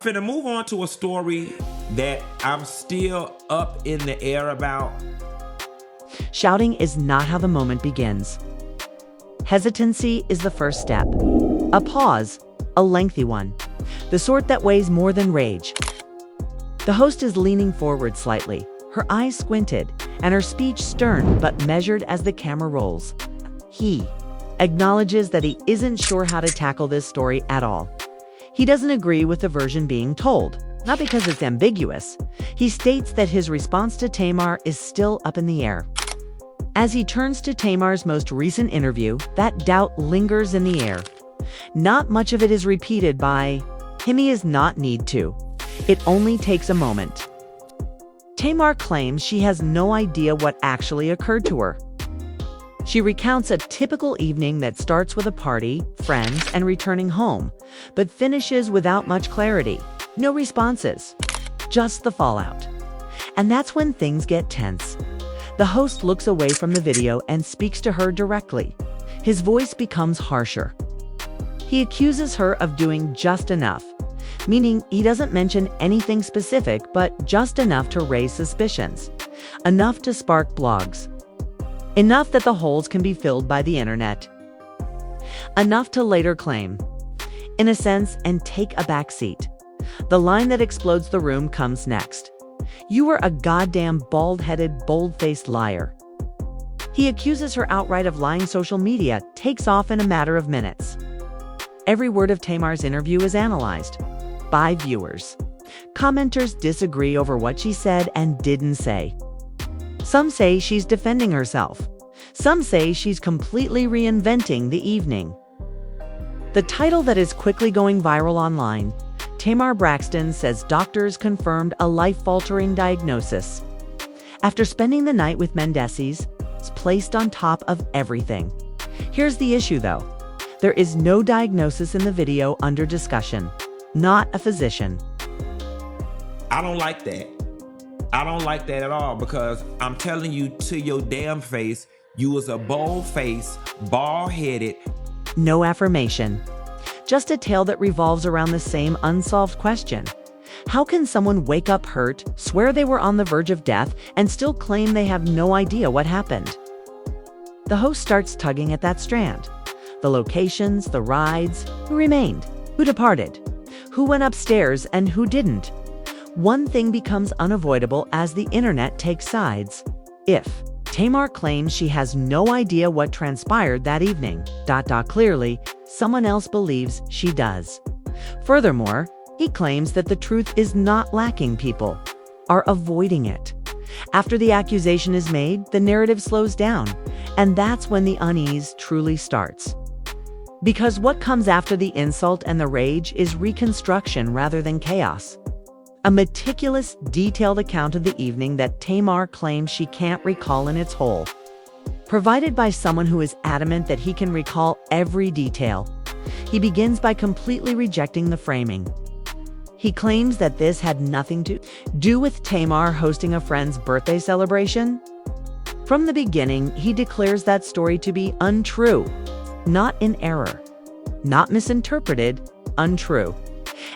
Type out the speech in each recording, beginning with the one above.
Finna move on to a story that I'm still up in the air about. Shouting is not how the moment begins. Hesitancy is the first step. A pause, a lengthy one, the sort that weighs more than rage. The host is leaning forward slightly, her eyes squinted, and her speech stern but measured as the camera rolls. He acknowledges that he isn't sure how to tackle this story at all. He doesn't agree with the version being told, not because it's ambiguous. He states that his response to Tamar is still up in the air. As he turns to Tamar's most recent interview, that doubt lingers in the air. Not much of it is repeated by him. He does not need to. It only takes a moment. Tamar claims she has no idea what actually occurred to her. She recounts a typical evening that starts with a party, friends, and returning home, but finishes without much clarity. No responses, just the fallout. And that's when things get tense. The host looks away from the video and speaks to her directly. His voice becomes harsher. He accuses her of doing just enough, meaning he doesn't mention anything specific, but just enough to raise suspicions, enough to spark blogs, enough that the holes can be filled by the internet, enough to later claim, in a sense, and take a back seat. The line that explodes the room comes next. You were a goddamn bald-headed, bold-faced liar. He accuses her outright of lying. Social media takes off in a matter of minutes. Every word of Tamar's interview is analyzed by viewers. Commenters disagree over what she said and didn't say. Some say she's defending herself. Some say she's completely reinventing the evening. The title that is quickly going viral online, Tamar Braxton says doctors confirmed a life-altering diagnosis. After spending the night with Mendeecees, it's placed on top of everything. Here's the issue though. There is no diagnosis in the video under discussion. Not a physician. I don't like that. I don't like that at all, because I'm telling you to your damn face, you was a bold-faced, bald-headed. No affirmation. Just a tale that revolves around the same unsolved question. How can someone wake up hurt, swear they were on the verge of death, and still claim they have no idea what happened? The host starts tugging at that strand. The locations, the rides, who remained, who departed, who went upstairs and who didn't. One thing becomes unavoidable as the internet takes sides. If Tamar claims she has no idea what transpired that evening, clearly, someone else believes she does. Furthermore, he claims that the truth is not lacking. People are avoiding it. After the accusation is made, the narrative slows down, and that's when the unease truly starts. Because what comes after the insult and the rage is reconstruction rather than chaos. A meticulous, detailed account of the evening that Tamar claims she can't recall in its whole, provided by someone who is adamant that he can recall every detail. He begins by completely rejecting the framing. He claims that this had nothing to do with Tamar hosting a friend's birthday celebration. From the beginning, he declares that story to be untrue, not in error, not misinterpreted, untrue.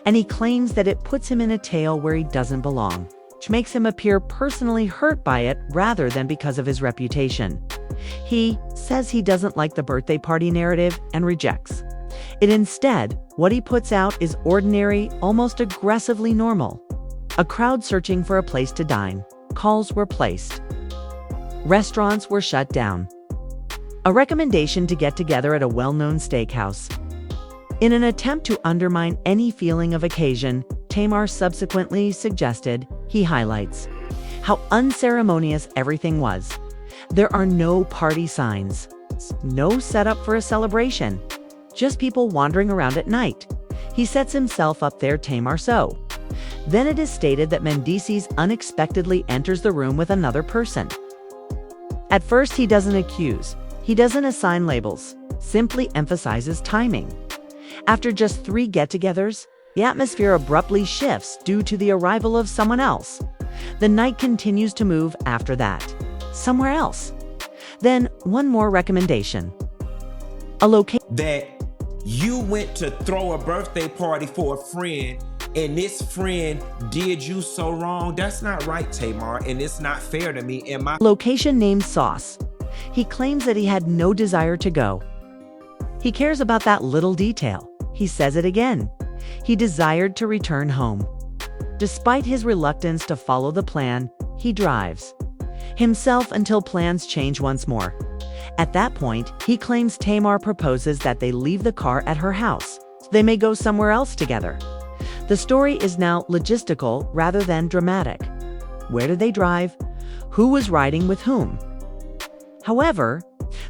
And he claims that it puts him in a tale where he doesn't belong, which makes him appear personally hurt by it rather than because of his reputation. He says he doesn't like the birthday party narrative and rejects it. Instead, what he puts out is ordinary, almost aggressively normal. A crowd searching for a place to dine. Calls were placed. Restaurants were shut down. A recommendation to get together at a well-known steakhouse. In an attempt to undermine any feeling of occasion, Tamar subsequently suggested, he highlights, how unceremonious everything was. There are no party signs, no setup for a celebration, just people wandering around at night. He sets himself up there, Tamar so. Then it is stated that Mendeecees unexpectedly enters the room with another person. At first he doesn't accuse, he doesn't assign labels, simply emphasizes timing. After just 3 get-togethers, the atmosphere abruptly shifts due to the arrival of someone else. The night continues to move after that, somewhere else. Then one more recommendation. A location That you went to throw a birthday party for a friend and this friend did you so wrong. That's not right, Tamar, and it's not fair to me. And my location named Sauce. He claims that he had no desire to go. He cares about that little detail. He says it again. He desired to return home. Despite his reluctance to follow the plan, he drives himself until plans change once more. At that point, he claims Tamar proposes that they leave the car at her house. They may go somewhere else together. The story is now logistical rather than dramatic. Where did they drive? Who was riding with whom? However,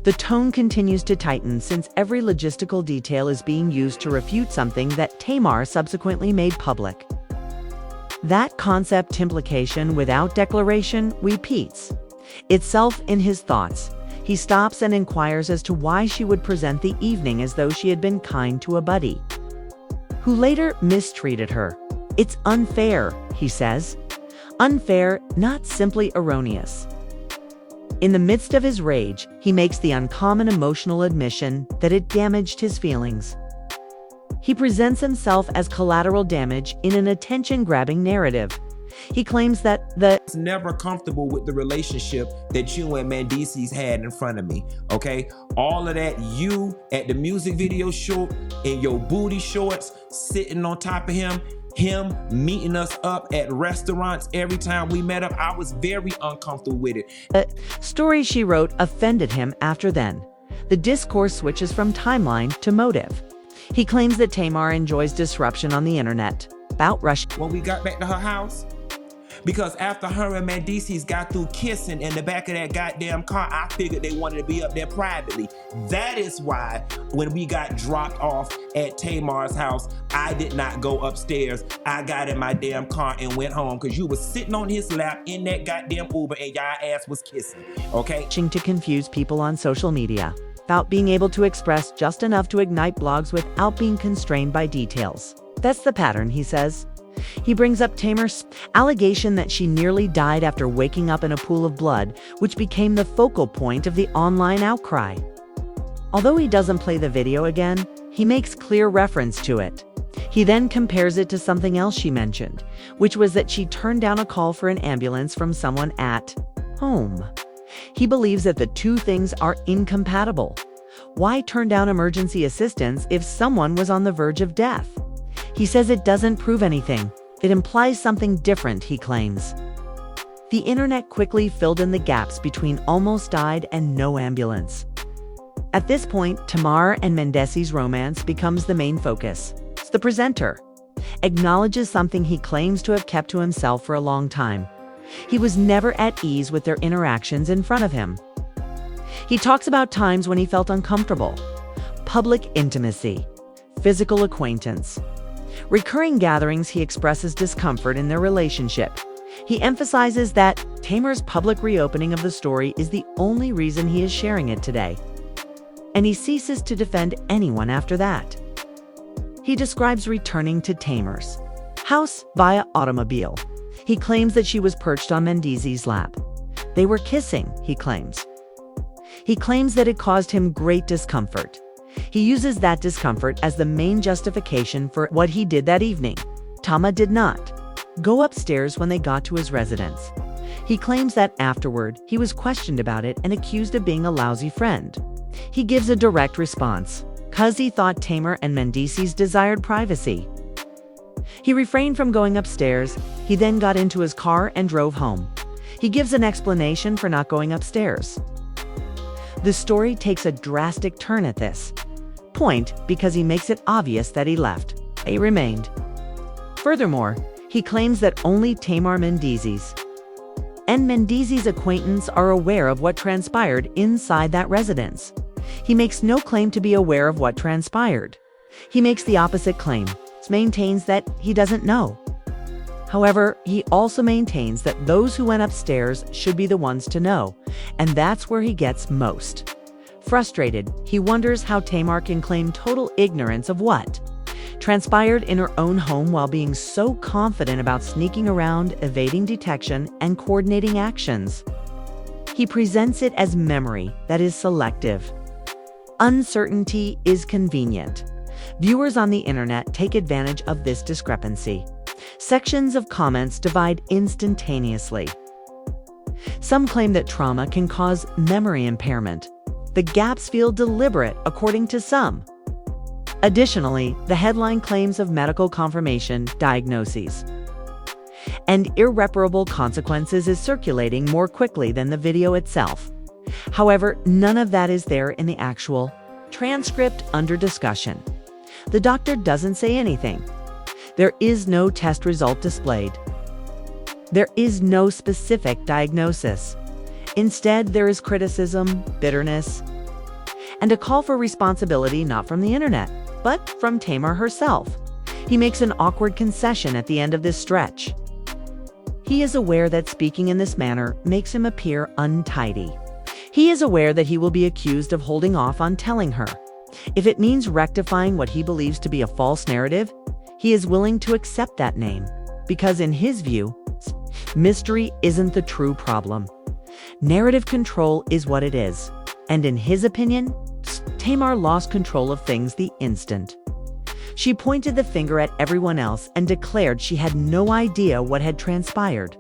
the tone continues to tighten since every logistical detail is being used to refute something that Tamar subsequently made public. That concept implication without declaration repeats itself in his thoughts. He stops and inquires as to why she would present the evening as though she had been kind to a buddy who later mistreated her. It's unfair, he says. Unfair, not simply erroneous. In the midst of his rage, he makes the uncommon emotional admission that it damaged his feelings. He presents himself as collateral damage in an attention-grabbing narrative. He claims that the was never comfortable with the relationship that you and Mendeecees had in front of me, okay? All of that, you at the music video shoot in your booty shorts, sitting on top of him meeting us up at restaurants every time we met up, I was very uncomfortable with it. The story she wrote offended him after then. The discourse switches from timeline to motive. He claims that Tamar enjoys disruption on the internet. About Russia. When we got back to her house, because after her and Mendeecees got through kissing in the back of that goddamn car, I figured they wanted to be up there privately. That is why when we got dropped off at Tamar's house, I did not go upstairs. I got in my damn car and went home because you was sitting on his lap in that goddamn Uber and y'all ass was kissing, okay? To confuse people on social media about being able to express just enough to ignite blogs without being constrained by details. That's the pattern, he says. He brings up Tamar's allegation that she nearly died after waking up in a pool of blood, which became the focal point of the online outcry. Although he doesn't play the video again, he makes clear reference to it. He then compares it to something else she mentioned, which was that she turned down a call for an ambulance from someone at home. He believes that the two things are incompatible. Why turn down emergency assistance if someone was on the verge of death? He says it doesn't prove anything. It implies something different, he claims. The internet quickly filled in the gaps between almost died and no ambulance. At this point, Tamar and Mendeecees' romance becomes the main focus. The presenter acknowledges something he claims to have kept to himself for a long time. He was never at ease with their interactions in front of him. He talks about times when he felt uncomfortable, public intimacy, physical acquaintance. Recurring gatherings, he expresses discomfort in their relationship. He emphasizes that Tamar's public reopening of the story is the only reason he is sharing it today. And he ceases to defend anyone after that. He describes returning to Tamar's house via automobile. He claims that she was perched on Mendeecees' lap. They were kissing, he claims. He claims that it caused him great discomfort. He uses that discomfort as the main justification for what he did that evening. Tama did not go upstairs when they got to his residence. He claims that afterward, he was questioned about it and accused of being a lousy friend. He gives a direct response, because he thought Tamar and Mendeecees desired privacy. He refrained from going upstairs. He then got into his car and drove home. He gives an explanation for not going upstairs. The story takes a drastic turn at this point because he makes it obvious that he left. He remained. Furthermore, he claims that only Tamar Mendeecees and Mendeecees' acquaintance are aware of what transpired inside that residence. He makes no claim to be aware of what transpired. He makes the opposite claim. He maintains that he doesn't know. However, he also maintains that those who went upstairs should be the ones to know, and that's where he gets most frustrated. He wonders how Tamar can claim total ignorance of what transpired in her own home while being so confident about sneaking around, evading detection, and coordinating actions. He presents it as memory that is selective. Uncertainty is convenient. Viewers on the internet take advantage of this discrepancy. Sections of comments divide instantaneously. Some claim that trauma can cause memory impairment. The gaps feel deliberate, according to some. Additionally, the headline claims of medical confirmation diagnoses and irreparable consequences is circulating more quickly than the video itself. However, none of that is there in the actual transcript under discussion. The doctor doesn't say anything. There is no test result displayed. There is no specific diagnosis. Instead, there is criticism, bitterness, and a call for responsibility not from the internet, but from Tamar herself. He makes an awkward concession at the end of this stretch. He is aware that speaking in this manner makes him appear untidy. He is aware that he will be accused of holding off on telling her. If it means rectifying what he believes to be a false narrative, he is willing to accept that name, because in his view, mystery isn't the true problem. Narrative control is what it is, and in his opinion, Tamar lost control of things the instant. She pointed the finger at everyone else and declared she had no idea what had transpired.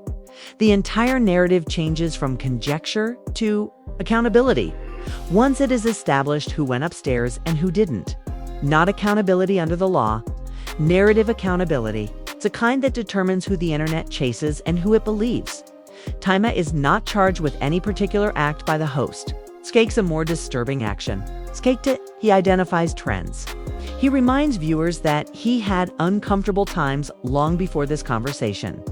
The entire narrative changes from conjecture to accountability. Once it is established who went upstairs and who didn't. Not accountability under the law, narrative accountability. It's a kind that determines who the internet chases and who it believes. Tamar is not charged with any particular act by the host. Skake's a more disturbing action. Skake, he identifies trends. He reminds viewers that he had uncomfortable times long before this conversation.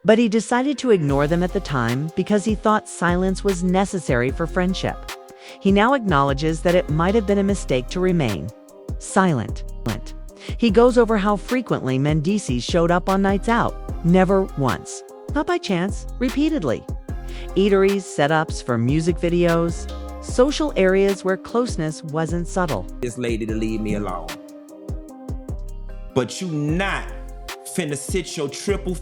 But he decided to ignore them at the time because he thought silence was necessary for friendship. He now acknowledges that it might have been a mistake to remain silent. He goes over how frequently Mendeecees showed up on nights out. Never once. Not by chance, repeatedly. Eateries, setups for music videos, social areas where closeness wasn't subtle. This lady to leave me alone. But you not finna sit your triple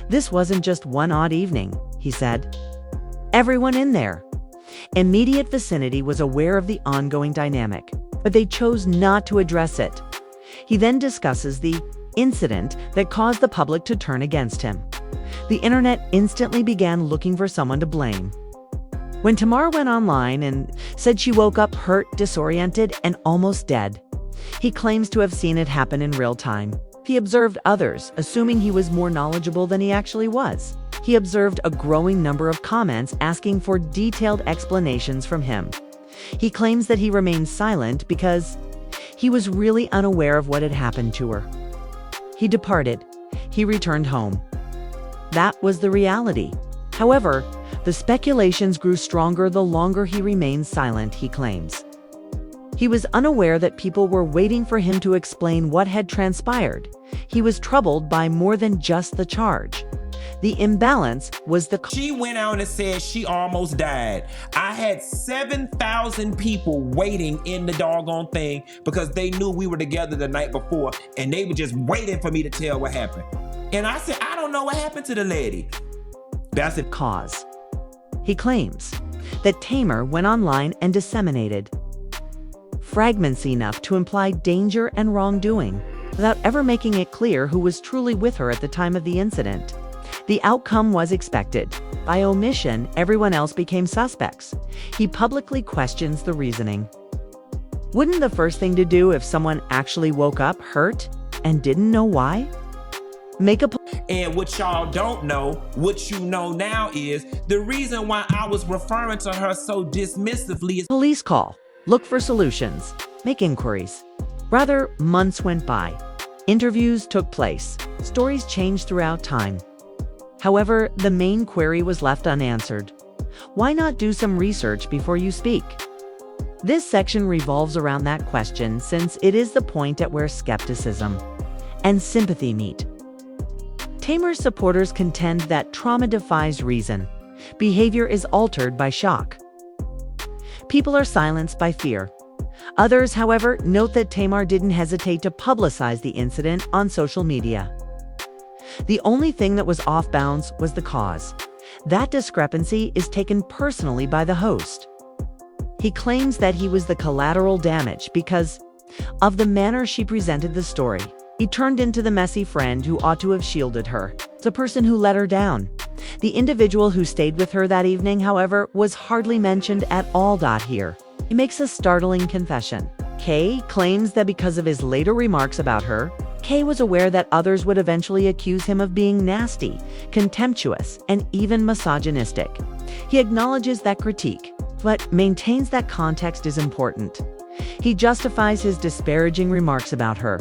This wasn't just one odd evening, he said. Everyone in their immediate vicinity was aware of the ongoing dynamic, but they chose not to address it. He then discusses the incident that caused the public to turn against him. The internet instantly began looking for someone to blame. When Tamar went online and said she woke up hurt, disoriented, and almost dead, he claims to have seen it happen in real time. He observed others, assuming he was more knowledgeable than he actually was. He observed a growing number of comments asking for detailed explanations from him. He claims that he remained silent because he was really unaware of what had happened to her. He departed. He returned home. That was the reality. However, the speculations grew stronger the longer he remained silent, he claims. He was unaware that people were waiting for him to explain what had transpired. He was troubled by more than just the charge. The imbalance was the... She went out and said she almost died. I had 7,000 people waiting in the doggone thing because they knew we were together the night before and they were just waiting for me to tell what happened. And I said, I don't know what happened to the lady. That's the cause. He claims that Tamar went online and disseminated fragments enough to imply danger and wrongdoing without ever making it clear who was truly with her at the time of the incident. The outcome was expected. By omission, everyone else became suspects. He publicly questions the reasoning. Wouldn't the first thing to do if someone actually woke up hurt and didn't know why? And what y'all don't know, what you know now is the reason why I was referring to her so dismissively is police call. Look for solutions. Make inquiries. Rather, months went by. Interviews took place. Stories changed throughout time. However, the main query was left unanswered. Why not do some research before you speak? This section revolves around that question since it is the point at where skepticism and sympathy meet. Tamar's supporters contend that trauma defies reason. Behavior is altered by shock. People are silenced by fear. Others, however, note that Tamar didn't hesitate to publicize the incident on social media. The only thing that was off bounds was the cause. That discrepancy is taken personally by the host. He claims that he was the collateral damage because of the manner she presented the story. He turned into the messy friend who ought to have shielded her, the person who let her down. The individual who stayed with her that evening, however, was hardly mentioned at all. Here, he makes a startling confession. Kay claims that because of his later remarks about her, Kay was aware that others would eventually accuse him of being nasty, contemptuous, and even misogynistic. He acknowledges that critique, but maintains that context is important. He justifies his disparaging remarks about her.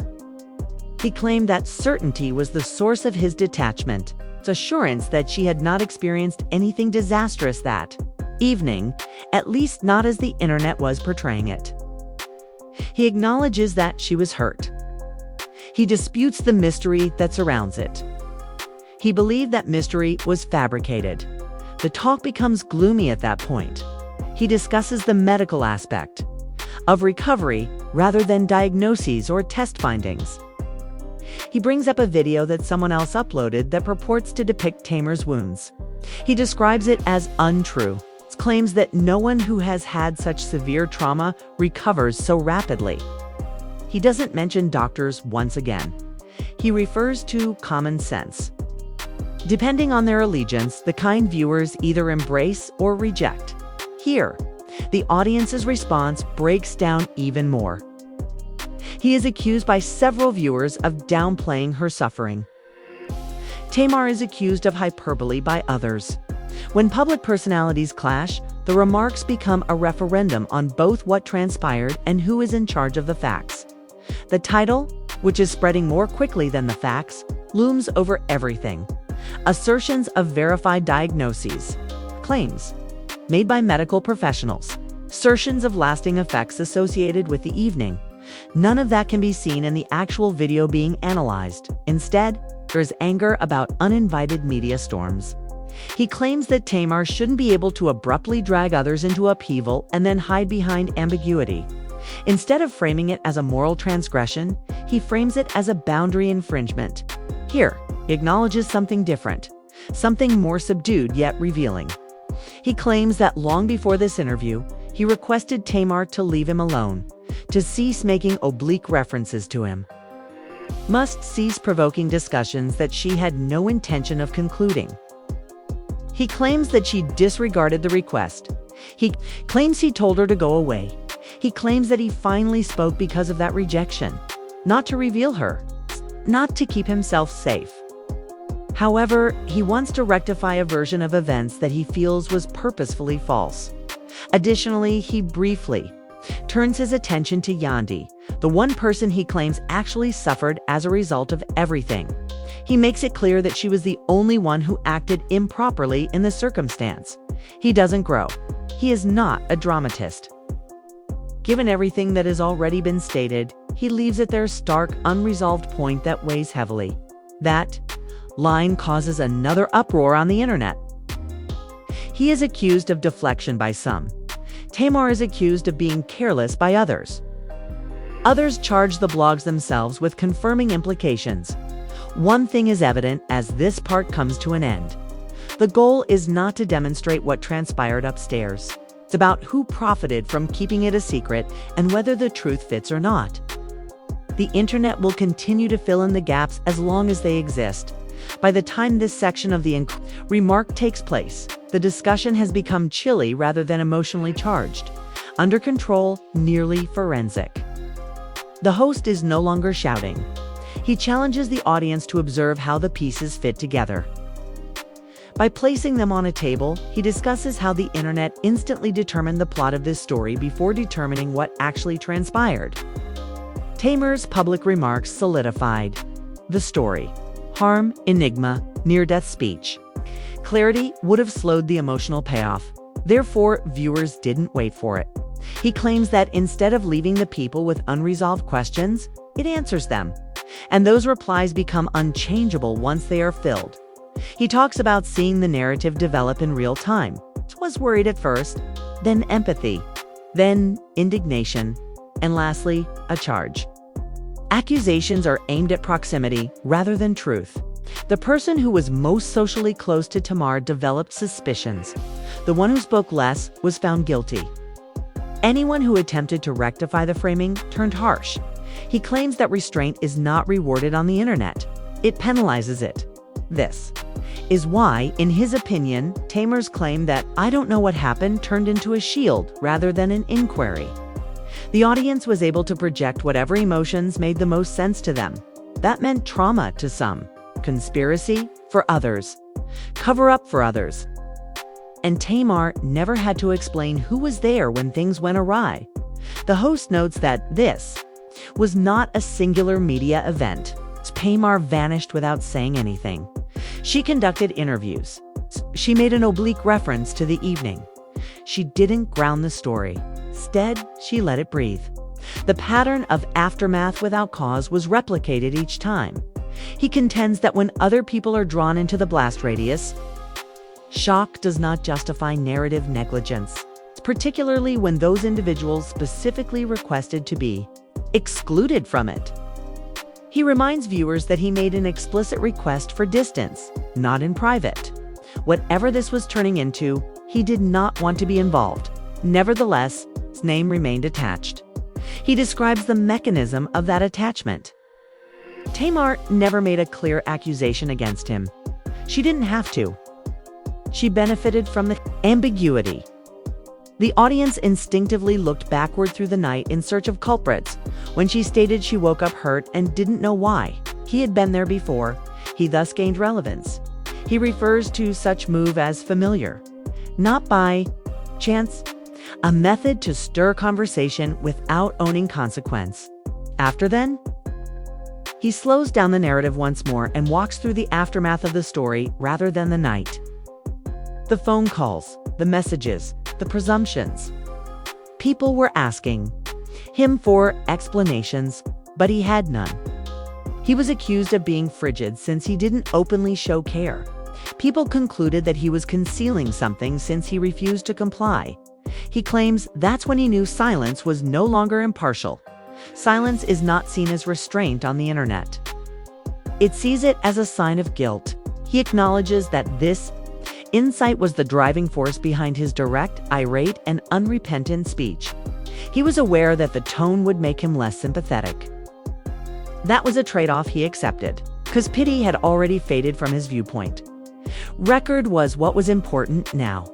He claimed that certainty was the source of his detachment, its assurance that she had not experienced anything disastrous that evening, at least not as the internet was portraying it. He acknowledges that she was hurt. He disputes the mystery that surrounds it. He believed that mystery was fabricated. The talk becomes gloomy at that point. He discusses the medical aspect of recovery rather than diagnoses or test findings. He brings up a video that someone else uploaded that purports to depict Tamar's wounds. He describes it as untrue. Claims that no one who has had such severe trauma recovers so rapidly. He doesn't mention doctors once again. He refers to common sense. Depending on their allegiance, the kind viewers either embrace or reject. Here, the audience's response breaks down even more. He is accused by several viewers of downplaying her suffering. Tamar is accused of hyperbole by others. When public personalities clash, the remarks become a referendum on both what transpired and who is in charge of the facts. The title, which is spreading more quickly than the facts, looms over everything. Assertions of verified diagnoses, claims made by medical professionals, assertions of lasting effects associated with the evening. None of that can be seen in the actual video being analyzed. Instead, there's anger about uninvited media storms. He claims that Tamar shouldn't be able to abruptly drag others into upheaval and then hide behind ambiguity. Instead of framing it as a moral transgression, he frames it as a boundary infringement. Here, he acknowledges something different, something more subdued yet revealing. He claims that long before this interview, he requested Tamar to leave him alone, to cease making oblique references to him. Must cease provoking discussions that she had no intention of concluding. He claims that she disregarded the request. He claims he told her to go away. He claims that he finally spoke because of that rejection, not to reveal her, not to keep himself safe. However, he wants to rectify a version of events that he feels was purposefully false. Additionally, he briefly turns his attention to Yandi, the one person he claims actually suffered as a result of everything. He makes it clear that she was the only one who acted improperly in the circumstance. He doesn't grow. He is not a dramatist. Given everything that has already been stated, he leaves at their stark, unresolved point that weighs heavily. That line causes another uproar on the internet. He is accused of deflection by some. Tamar is accused of being careless by others. Others charge the blogs themselves with confirming implications. One thing is evident as this part comes to an end. The goal is not to demonstrate what transpired upstairs. It's about who profited from keeping it a secret and whether the truth fits or not. The internet will continue to fill in the gaps as long as they exist. By the time this section of the remark takes place, the discussion has become chilly rather than emotionally charged, under control, nearly forensic. The host is no longer shouting. He challenges the audience to observe how the pieces fit together. By placing them on a table, he discusses how the internet instantly determined the plot of this story before determining what actually transpired. Tamar's public remarks solidified the story. Harm, enigma, near-death speech. Clarity would have slowed the emotional payoff. Therefore, viewers didn't wait for it. He claims that instead of leaving the people with unresolved questions, it answers them. And those replies become unchangeable once they are filled. He talks about seeing the narrative develop in real time. Was worried at first, then empathy, then indignation, and lastly, a charge. Accusations are aimed at proximity rather than truth. The person who was most socially close to Tamar developed suspicions. The one who spoke less was found guilty. Anyone who attempted to rectify the framing turned harsh. He claims that restraint is not rewarded on the internet. It penalizes it. This is why, in his opinion, Tamar's claim that "I don't know what happened" turned into a shield rather than an inquiry. The audience was able to project whatever emotions made the most sense to them. That meant trauma to some, conspiracy for others, cover-up for others. And Tamar never had to explain who was there when things went awry. The host notes that this was not a singular media event. Tamar vanished without saying anything. She conducted interviews. She made an oblique reference to the evening. She didn't ground the story. Instead, she let it breathe. The pattern of aftermath without cause was replicated each time. He contends that when other people are drawn into the blast radius, shock does not justify narrative negligence, particularly when those individuals specifically requested to be excluded from it. He reminds viewers that he made an explicit request for distance, not in private. Whatever this was turning into, he did not want to be involved. Nevertheless, his name remained attached. He describes the mechanism of that attachment. Tamar never made a clear accusation against him. She didn't have to. She benefited from the ambiguity. The audience instinctively looked backward through the night in search of culprits. When she stated she woke up hurt and didn't know why, he had been there before. He thus gained relevance. He refers to such move as familiar, not by chance, a method to stir conversation without owning consequence. After then, he slows down the narrative once more and walks through the aftermath of the story rather than the night. The phone calls, the messages, the presumptions. People were asking him for explanations, but he had none. He was accused of being frigid since he didn't openly show care. People concluded that he was concealing something since he refused to comply. He claims that's when he knew silence was no longer impartial. Silence is not seen as restraint on the internet. It sees it as a sign of guilt. He acknowledges that this insight was the driving force behind his direct, irate, and unrepentant speech. He was aware that the tone would make him less sympathetic. That was a trade-off he accepted, because pity had already faded from his viewpoint. Record was what was important now.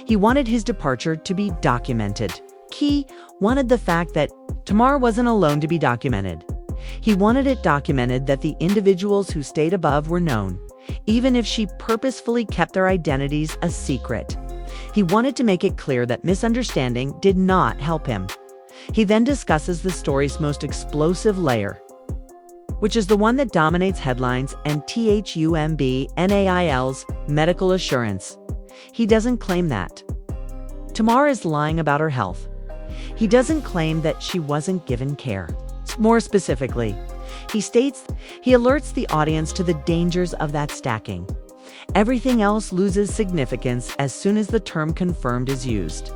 He wanted his departure to be documented. He wanted the fact that Tamar wasn't alone to be documented. He wanted it documented that the individuals who stayed above were known, even if she purposefully kept their identities a secret. He wanted to make it clear that misunderstanding did not help him. He then discusses the story's most explosive layer, which is the one that dominates headlines and THUMBNAIL's medical assurance. He doesn't claim that Tamar is lying about her health. He doesn't claim that she wasn't given care. More specifically, he states he alerts the audience to the dangers of that stacking. Everything else loses significance as soon as the term confirmed is used.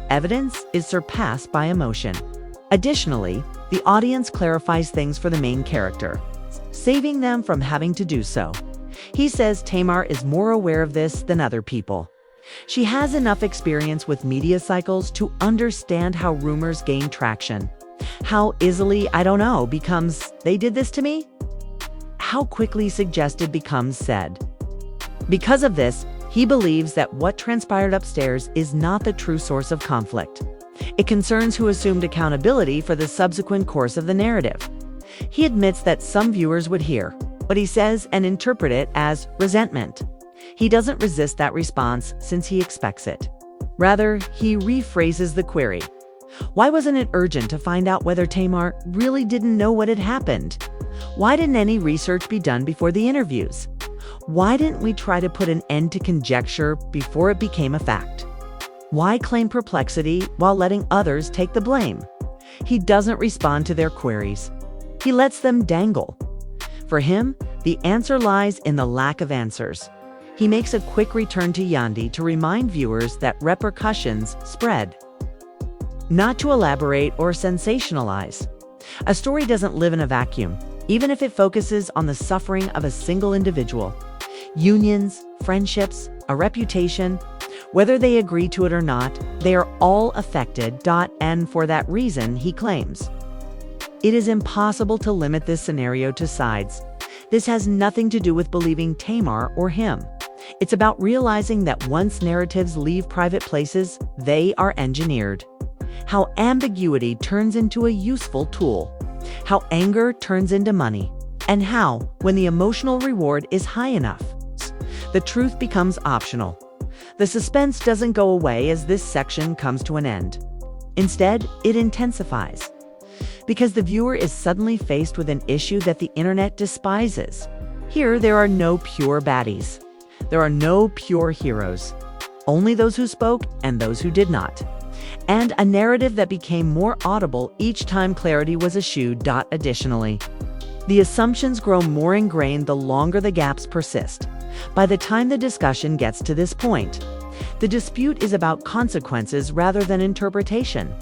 Evidence is surpassed by emotion. Additionally, the audience clarifies things for the main character, saving them from having to do so. He says Tamar is more aware of this than other people. She has enough experience with media cycles to understand how rumors gain traction. How easily, I don't know, becomes, "They did this to me?" How quickly suggested becomes said. Because of this, he believes that what transpired upstairs is not the true source of conflict. It concerns who assumed accountability for the subsequent course of the narrative. He admits that some viewers would hear what he says and interpret it as resentment. He doesn't resist that response since he expects it. Rather, he rephrases the query. Why wasn't it urgent to find out whether Tamar really didn't know what had happened? Why didn't any research be done before the interviews? Why didn't we try to put an end to conjecture before it became a fact? Why claim perplexity while letting others take the blame? He doesn't respond to their queries. He lets them dangle. For him, the answer lies in the lack of answers. He makes a quick return to Yandi to remind viewers that repercussions spread, not to elaborate or sensationalize. A story doesn't live in a vacuum, even if it focuses on the suffering of a single individual. Unions, friendships, a reputation. Whether they agree to it or not, they are all affected, and for that reason, he claims. It is impossible to limit this scenario to sides. This has nothing to do with believing Tamar or him. It's about realizing that once narratives leave private places, they are engineered. How ambiguity turns into a useful tool. How anger turns into money. And how, when the emotional reward is high enough, the truth becomes optional. The suspense doesn't go away as this section comes to an end. Instead, it intensifies. Because the viewer is suddenly faced with an issue that the internet despises. Here, there are no pure baddies. There are no pure heroes. Only those who spoke and those who did not. And a narrative that became more audible each time clarity was eschewed. Additionally, the assumptions grow more ingrained the longer the gaps persist. By the time the discussion gets to this point, the dispute is about consequences rather than interpretation.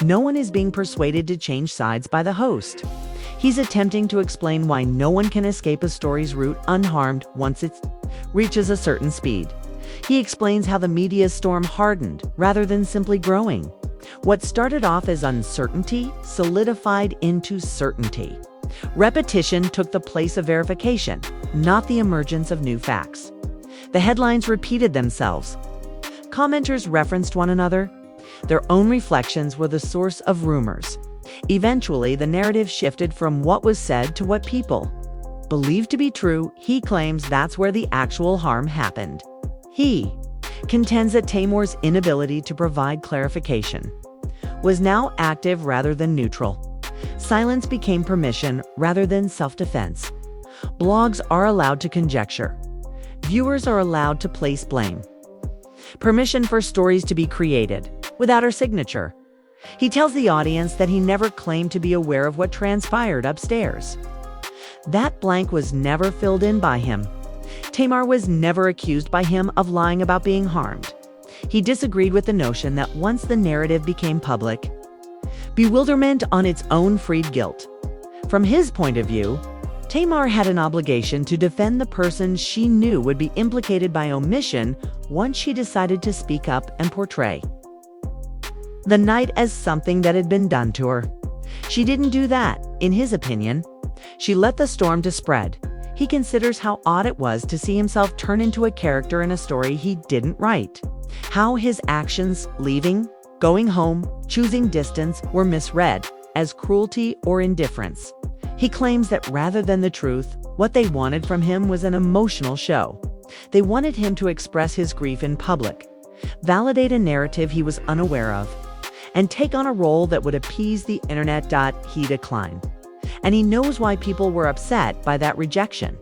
No one is being persuaded to change sides by the host. He's attempting to explain why no one can escape a story's route unharmed once it reaches a certain speed. He explains how the media's storm hardened rather than simply growing. What started off as uncertainty solidified into certainty. Repetition took the place of verification, not the emergence of new facts. The headlines repeated themselves. Commenters referenced one another. Their own reflections were the source of rumors. Eventually, the narrative shifted from what was said to what people believed to be true. He claims that's where the actual harm happened. He contends that Tamar's inability to provide clarification was now active rather than neutral. Silence became permission rather than self-defense. Blogs are allowed to conjecture. Viewers are allowed to place blame. Permission for stories to be created without her signature. He tells the audience that he never claimed to be aware of what transpired upstairs. That blank was never filled in by him. Tamar was never accused by him of lying about being harmed. He disagreed with the notion that once the narrative became public, bewilderment on its own freed guilt. From his point of view, Tamar had an obligation to defend the person she knew would be implicated by omission once she decided to speak up and portray the night as something that had been done to her. She didn't do that, in his opinion. She let the storm to spread. He considers how odd it was to see himself turn into a character in a story he didn't write. How his actions, leaving, going home, choosing distance, were misread as cruelty or indifference. He claims that rather than the truth, what they wanted from him was an emotional show. They wanted him to express his grief in public, validate a narrative he was unaware of, and take on a role that would appease the internet. He declined. And he knows why people were upset by that rejection.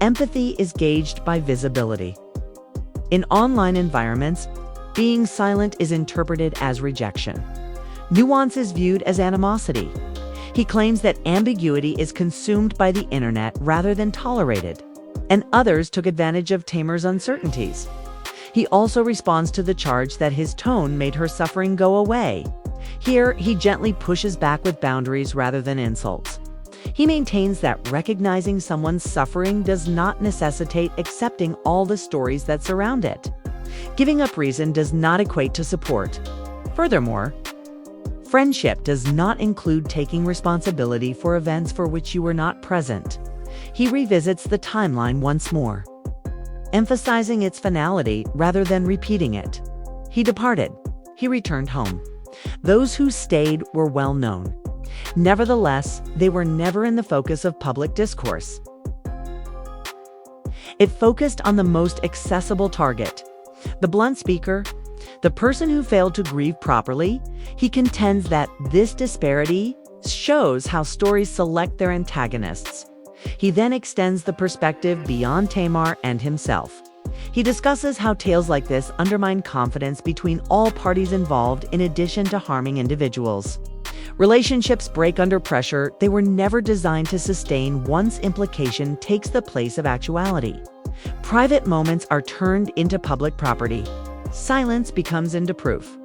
Empathy is gauged by visibility. In online environments, being silent is interpreted as rejection. Nuance is viewed as animosity. He claims that ambiguity is consumed by the internet rather than tolerated, and others took advantage of Tamar's uncertainties. He also responds to the charge that his tone made her suffering go away. Here, he gently pushes back with boundaries rather than insults. He maintains that recognizing someone's suffering does not necessitate accepting all the stories that surround it. Giving up reason does not equate to support. Furthermore, friendship does not include taking responsibility for events for which you were not present. He revisits the timeline once more, emphasizing its finality rather than repeating it. He departed. He returned home. Those who stayed were well known. Nevertheless, they were never in the focus of public discourse. It focused on the most accessible target, the blunt speaker, the person who failed to grieve properly. He contends that this disparity shows how stories select their antagonists. He then extends the perspective beyond Tamar and himself. He discusses how tales like this undermine confidence between all parties involved in addition to harming individuals. Relationships break under pressure. They were never designed to sustain once implication takes the place of actuality. Private moments are turned into public property. Silence becomes into proof,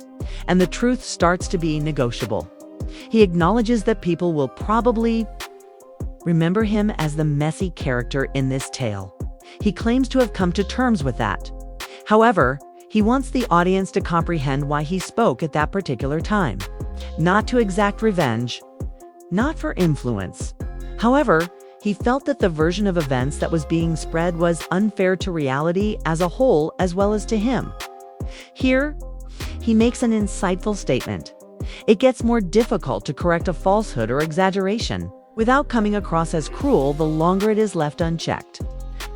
and the truth starts to be negotiable. He acknowledges that people will probably remember him as the messy character in this tale. He claims to have come to terms with that. However, He wants the audience to comprehend why he spoke at that particular time, not to exact revenge, not for influence. However, he felt that the version of events that was being spread was unfair to reality as a whole as well as to him. Here, he makes an insightful statement. It gets more difficult to correct a falsehood or exaggeration without coming across as cruel the longer it is left unchecked.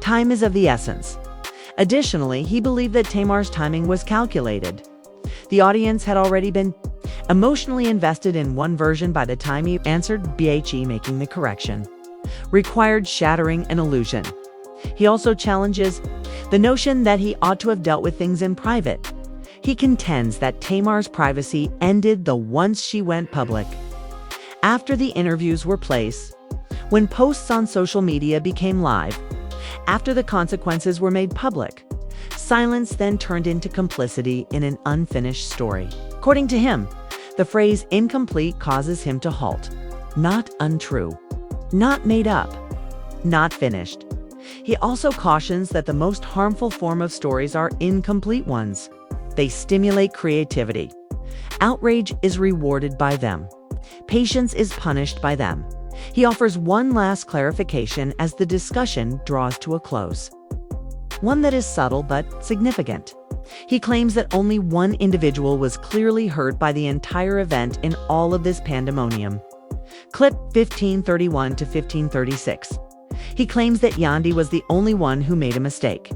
Time is of the essence. Additionally, he believed that Tamar's timing was calculated. The audience had already been emotionally invested in one version by the time he answered BHE, making the correction required shattering an illusion. He also challenges the notion that he ought to have dealt with things in private. He contends that Tamar's privacy ended the once she went public. After the interviews were placed, when posts on social media became live, after the consequences were made public, silence then turned into complicity in an unfinished story. According to him, the phrase incomplete causes him to halt. Not untrue, not made up, not finished. He also cautions that the most harmful form of stories are incomplete ones. They stimulate creativity. Outrage is rewarded by them. Patience is punished by them. He offers one last clarification as the discussion draws to a close. One that is subtle but significant. He claims that only one individual was clearly hurt by the entire event in all of this pandemonium. Clip 1531 to 1536. He claims that Yandi was the only one who made a mistake.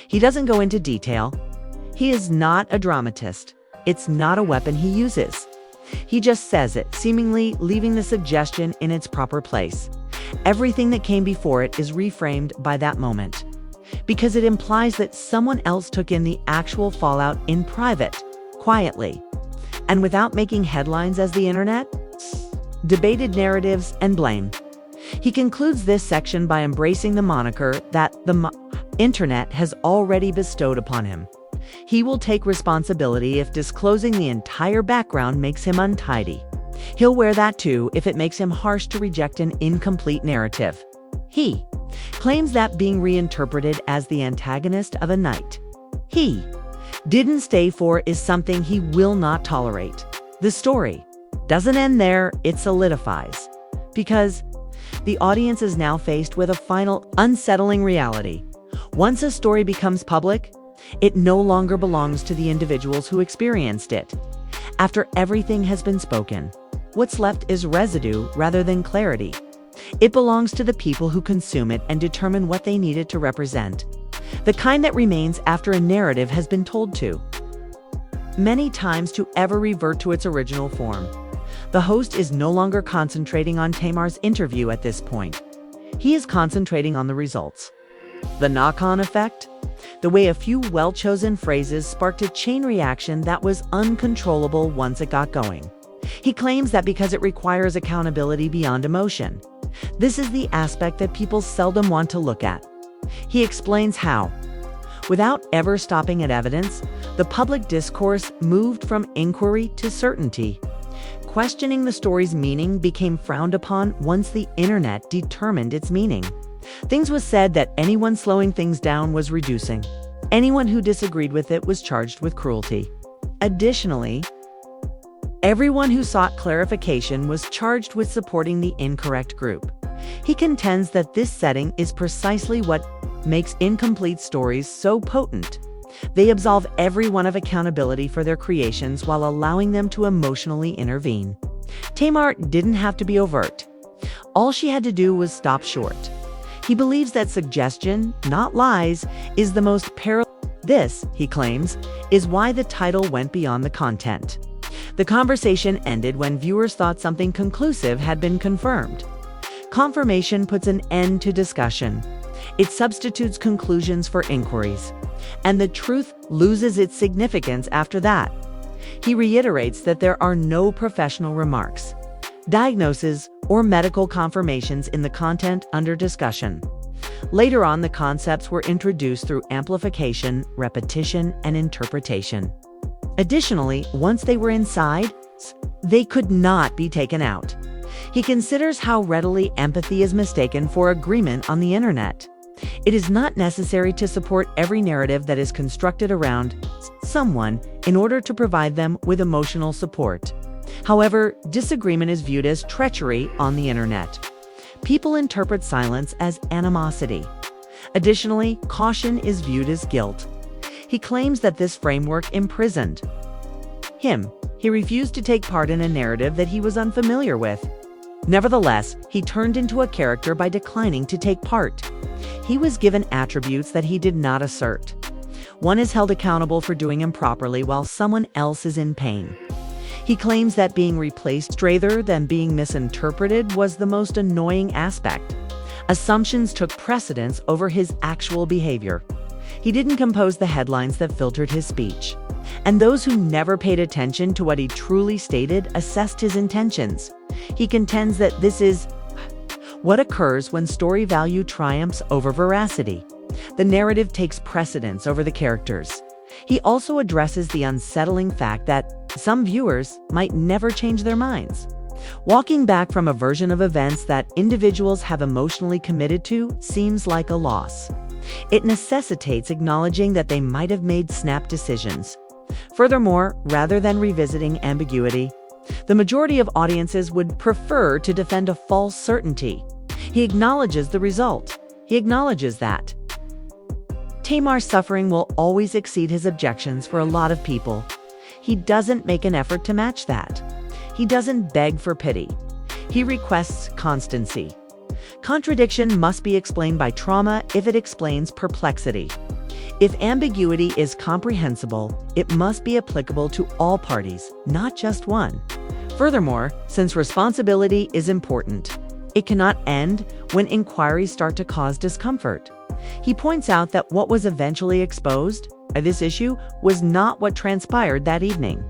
He doesn't go into detail. He is not a dramatist. It's not a weapon he uses. He just says it, seemingly leaving the suggestion in its proper place. Everything that came before it is reframed by that moment, because it implies that someone else took in the actual fallout in private, quietly, and without making headlines as the internet debated narratives and blame. He concludes this section by embracing the moniker that the internet has already bestowed upon him. He will take responsibility if disclosing the entire background makes him untidy. He'll wear that too if it makes him harsh to reject an incomplete narrative. He claims that being reinterpreted as the antagonist of a night he didn't stay for is something he will not tolerate. The story doesn't end there, it solidifies, because the audience is now faced with a final, unsettling reality. Once a story becomes public, it no longer belongs to the individuals who experienced it. After everything has been spoken, what's left is residue rather than clarity. It belongs to the people who consume it and determine what they need it to represent. The kind that remains after a narrative has been told to many times to ever revert to its original form. The host is no longer concentrating on Tamar's interview at this point. He is concentrating on the results. The knock-on effect? The way a few well-chosen phrases sparked a chain reaction that was uncontrollable once it got going. He claims that because it requires accountability beyond emotion. This is the aspect that people seldom want to look at. He explains how, without ever stopping at evidence, the public discourse moved from inquiry to certainty. Questioning the story's meaning became frowned upon once the internet determined its meaning. Things was said that anyone slowing things down was reducing. Anyone who disagreed with it was charged with cruelty. Additionally, everyone who sought clarification was charged with supporting the incorrect group. He contends that this setting is precisely what makes incomplete stories so potent. They absolve everyone of accountability for their creations while allowing them to emotionally intervene. Tamar didn't have to be overt. All she had to do was stop short. He believes that suggestion, not lies, is the most perilous. This, he claims, is why the title went beyond the content. The conversation ended when viewers thought something conclusive had been confirmed. Confirmation puts an end to discussion. It substitutes conclusions for inquiries, and the truth loses its significance after that. He reiterates that there are no professional remarks, diagnoses, or medical confirmations in the content under discussion. Later on, the concepts were introduced through amplification, repetition, and interpretation. Additionally, once they were inside, they could not be taken out. He considers how readily empathy is mistaken for agreement on the internet. It is not necessary to support every narrative that is constructed around someone in order to provide them with emotional support. However, disagreement is viewed as treachery on the internet. People interpret silence as animosity. Additionally, caution is viewed as guilt. He claims that this framework imprisoned him. He refused to take part in a narrative that he was unfamiliar with. Nevertheless, he turned into a character by declining to take part. He was given attributes that he did not assert. One is held accountable for doing improperly while someone else is in pain. He claims that being replaced rather than being misinterpreted was the most annoying aspect. Assumptions took precedence over his actual behavior. He didn't compose the headlines that filtered his speech. And those who never paid attention to what he truly stated assessed his intentions. He contends that this is what occurs when story value triumphs over veracity. The narrative takes precedence over the characters. He also addresses the unsettling fact that some viewers might never change their minds. Walking back from a version of events that individuals have emotionally committed to seems like a loss. It necessitates acknowledging that they might have made snap decisions. Furthermore, rather than revisiting ambiguity, the majority of audiences would prefer to defend a false certainty. He acknowledges the result. He acknowledges that Tamar's suffering will always exceed his objections for a lot of people. He doesn't make an effort to match that. He doesn't beg for pity. He requests constancy. Contradiction must be explained by trauma if it explains perplexity. If ambiguity is comprehensible, it must be applicable to all parties, not just one. Furthermore, since responsibility is important, it cannot end when inquiries start to cause discomfort. He points out that what was eventually exposed, this issue, was not what transpired that evening,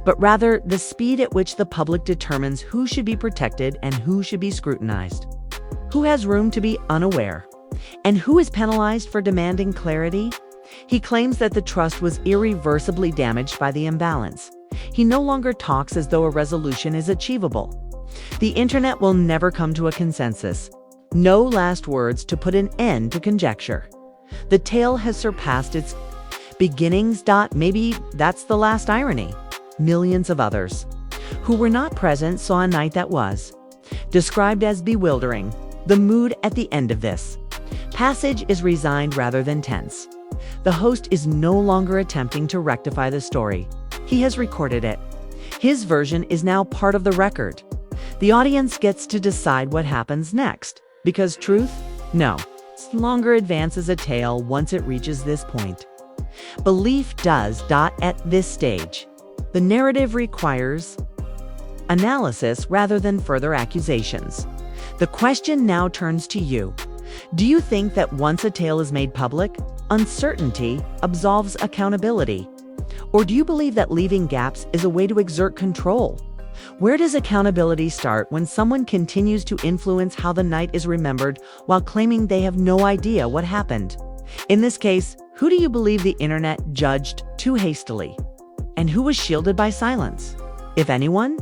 but rather the speed at which the public determines who should be protected and who should be scrutinized, who has room to be unaware, and who is penalized for demanding clarity. He claims that the trust was irreversibly damaged by the imbalance. He no longer talks as though a resolution is achievable. The internet will never come to a consensus. No last words to put an end to conjecture. The tale has surpassed its beginnings. Maybe that's the last irony. Millions of others who were not present saw a night that was described as bewildering. The mood at the end of this passage is resigned rather than tense. The host is no longer attempting to rectify the story. He has recorded it. His version is now part of the record. The audience gets to decide what happens next, because truth, no longer advances a tale once it reaches this point. Belief does. At this stage, the narrative requires analysis rather than further accusations. The question now turns to you. Do you think that once a tale is made public, uncertainty absolves accountability? Or do you believe that leaving gaps is a way to exert control? Where does accountability start when someone continues to influence how the night is remembered while claiming they have no idea what happened? In this case, who do you believe the internet judged too hastily? And who was shielded by silence, if anyone?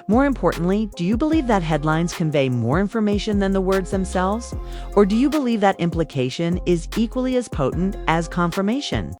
More importantly, do you believe that headlines convey more information than the words themselves? Or do you believe that implication is equally as potent as confirmation?